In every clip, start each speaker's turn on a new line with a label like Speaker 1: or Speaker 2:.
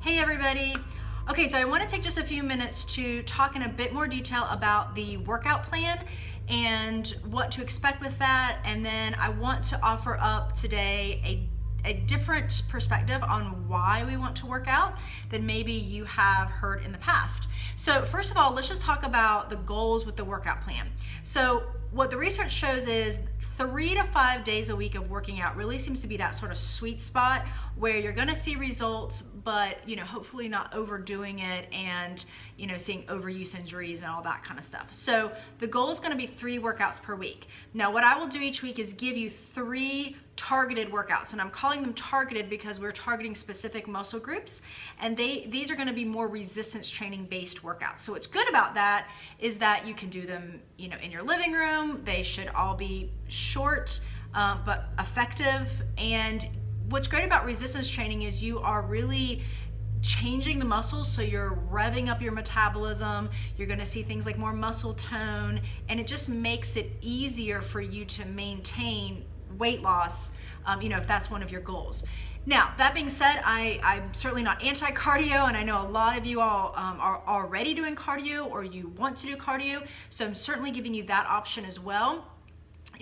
Speaker 1: Hey everybody. Okay, so I want to take just a few minutes to talk in a bit more detail about the workout plan and what to expect with that. And then I want to offer up today a different perspective on why we want to work out than maybe you have heard in the past. So first of all, let's just talk about the goals with the workout plan. So what the research shows is 3 to 5 days a week of working out really seems to be that sort of sweet spot where you're going to see results, but hopefully not overdoing it and seeing overuse injuries and all that kind of stuff. So the goal is going to be 3 workouts per week. Now what I will do each week is give you 3 targeted workouts, and I'm calling them targeted because we're targeting specific muscle groups, and these are going to be more resistance training based workouts. So what's good about that is that you can do them in your living room. They should all be short but effective. And what's great about resistance training is you are really changing the muscles, so you're revving up your metabolism. You're going to see things like more muscle tone, and it just makes it easier for you to maintain weight loss, if that's one of your goals. Now, that being said, I'm certainly not anti-cardio, and I know a lot of you all are already doing cardio or you want to do cardio, so I'm certainly giving you that option as well.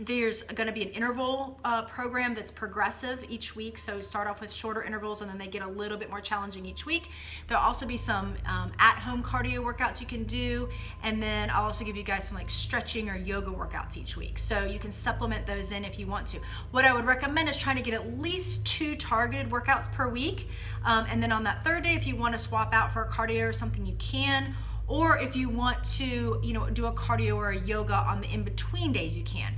Speaker 1: There's going to be an interval program that's progressive each week, so start off with shorter intervals and then they get a little bit more challenging each week. There'll also be some at-home cardio workouts you can do, and then I'll also give you guys some like stretching or yoga workouts each week, so you can supplement those in if you want to. What I would recommend is trying to get at least 2 targeted workouts per week, and then on that 3rd day, if you want to swap out for a cardio or something, you can. Or if you want to, do a cardio or a yoga on the in-between days, you can.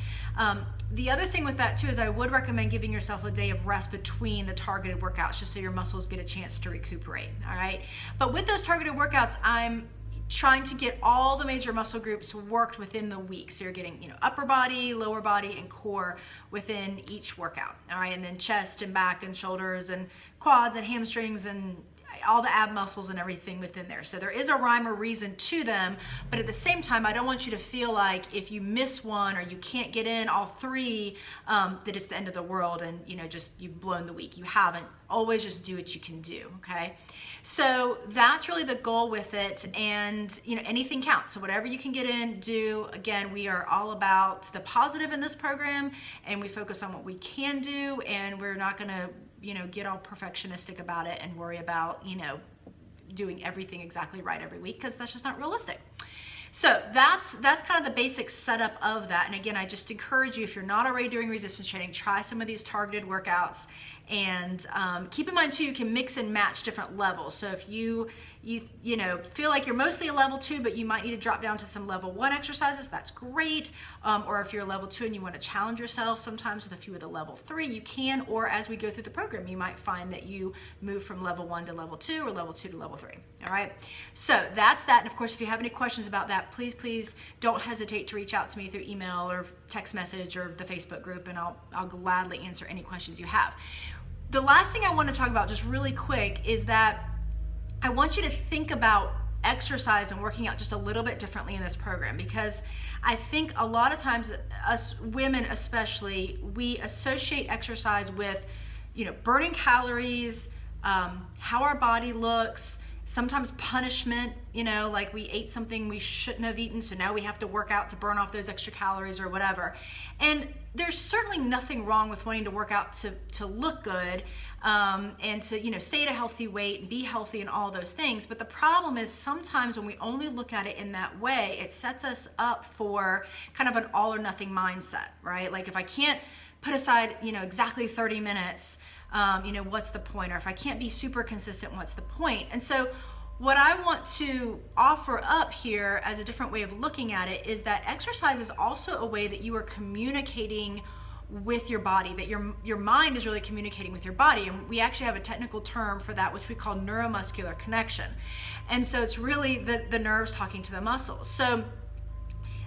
Speaker 1: The other thing with that too is I would recommend giving yourself a day of rest between the targeted workouts, just so your muscles get a chance to recuperate, all right? But with those targeted workouts, I'm trying to get all the major muscle groups worked within the week. So you're getting, upper body, lower body, and core within each workout, all right? And then chest and back and shoulders and quads and hamstrings and all the ab muscles and everything within there. So there is a rhyme or reason to them, but at the same time, I don't want you to feel like if you miss one or you can't get in all 3, that it's the end of the world and just you've blown the week. You haven't. Always just do what you can do, okay? So that's really the goal with it, and anything counts. So whatever you can get in, do. Again, we are all about the positive in this program, and we focus on what we can do, and we're not gonna get all perfectionistic about it and worry about doing everything exactly right every week, because that's just not realistic. So that's kind of the basic setup of that. And again, I just encourage you, if you're not already doing resistance training, try some of these targeted workouts. And keep in mind too, you can mix and match different levels. So if you feel like you're mostly a level 2, but you might need to drop down to some level 1 exercises, that's great. Or if you're a level 2 and you want to challenge yourself sometimes with a few of the level 3, you can. Or as we go through the program, you might find that you move from level 1 to level 2 or level 2 to level 3. All right. So that's that. And of course, if you have any questions about that, please don't hesitate to reach out to me through email or text message or the Facebook group, and I'll gladly answer any questions you have. The last thing I want to talk about just really quick is that I want you to think about exercise and working out just a little bit differently in this program, because I think a lot of times, us women especially, we associate exercise with burning calories, how our body looks, sometimes punishment, like we ate something we shouldn't have eaten, so now we have to work out to burn off those extra calories or whatever. And there's certainly nothing wrong with wanting to work out to look good, and to stay at a healthy weight and be healthy and all those things. But the problem is sometimes when we only look at it in that way, it sets us up for kind of an all or nothing mindset, right? Like if I can't put aside exactly 30 minutes, what's the point? Or if I can't be super consistent, what's the point? And so what I want to offer up here as a different way of looking at it is that exercise is also a way that you are communicating with your body, that your mind is really communicating with your body. And we actually have a technical term for that, which we call neuromuscular connection. And so it's really the nerves talking to the muscles. So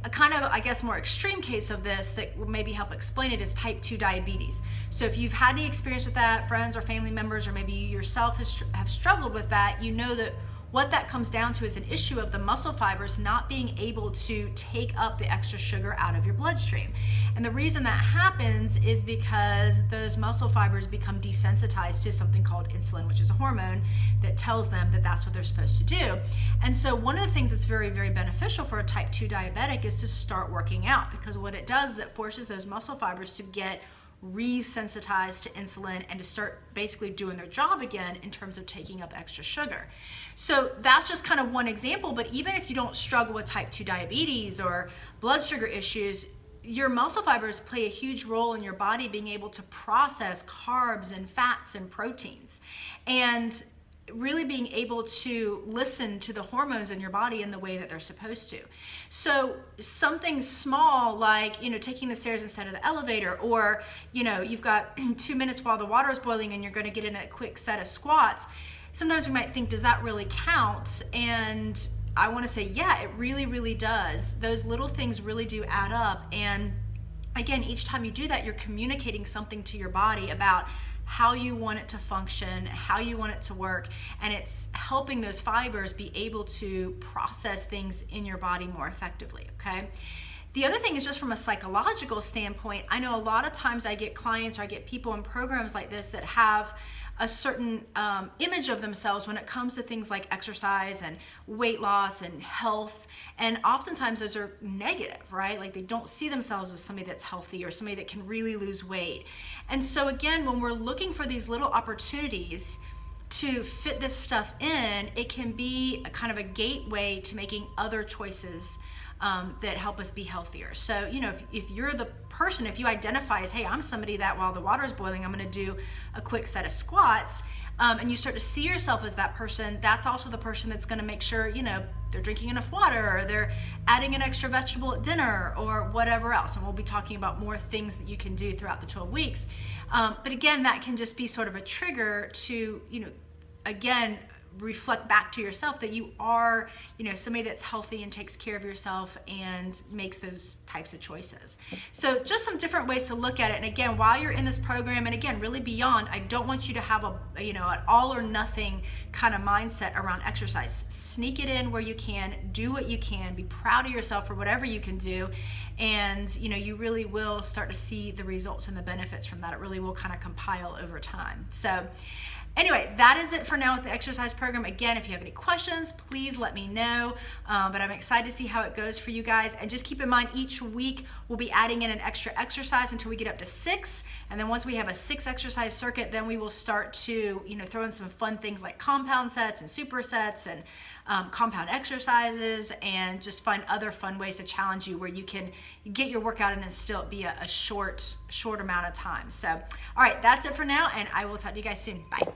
Speaker 1: a kind of, I guess, more extreme case of this that will maybe help explain it is type 2 diabetes. So if you've had any experience with that, friends or family members, or maybe you yourself have struggled with that, you know that what that comes down to is an issue of the muscle fibers not being able to take up the extra sugar out of your bloodstream. And the reason that happens is because those muscle fibers become desensitized to something called insulin, which is a hormone that tells them that that's what they're supposed to do. And so one of the things that's very, very beneficial for a type 2 diabetic is to start working out, because what it does is it forces those muscle fibers to get resensitized to insulin and to start basically doing their job again in terms of taking up extra sugar. So that's just kind of one example, but even if you don't struggle with type 2 diabetes or blood sugar issues, your muscle fibers play a huge role in your body being able to process carbs and fats and proteins, and really being able to listen to the hormones in your body in the way that they're supposed to. So something small like, taking the stairs instead of the elevator, or, you've got 2 minutes while the water is boiling and you're going to get in a quick set of squats. Sometimes we might think, does that really count? And I want to say, yeah, it really, really does. Those little things really do add up. And again, each time you do that, you're communicating something to your body about how you want it to function, how you want it to work, and it's helping those fibers be able to process things in your body more effectively, okay? The other thing is just from a psychological standpoint, I know a lot of times I get clients or I get people in programs like this that have a certain image of themselves when it comes to things like exercise and weight loss and health, and oftentimes those are negative, right? Like they don't see themselves as somebody that's healthy or somebody that can really lose weight. And so again, when we're looking for these little opportunities to fit this stuff in, it can be a kind of a gateway to making other choices that help us be healthier. So, if you're the person, if you identify as, hey, I'm somebody that while the water is boiling, I'm going to do a quick set of squats, and you start to see yourself as that person, that's also the person that's going to make sure, they're drinking enough water, or they're adding an extra vegetable at dinner, or whatever else. And we'll be talking about more things that you can do throughout the 12 weeks. But again, that can just be sort of a trigger to, again, reflect back to yourself that you are, somebody that's healthy and takes care of yourself and makes those types of choices. So just some different ways to look at it. And again, while you're in this program, and again, really beyond, I don't want you to have an all or nothing kind of mindset around exercise. Sneak it in where you can, do what you can, be proud of yourself for whatever you can do. And, you really will start to see the results and the benefits from that. It really will kind of compile over time. So anyway, that is it for now with the exercise program. Again, if you have any questions, please let me know. But I'm excited to see how it goes for you guys. And just keep in mind, each week we'll be adding in an extra exercise until we get up to 6. And then once we have a 6 exercise circuit, then we will start to, throw in some fun things like compound sets and supersets and compound exercises, and just find other fun ways to challenge you where you can get your workout in and still be a short amount of time. So, all right, that's it for now, and I will talk to you guys soon. Bye.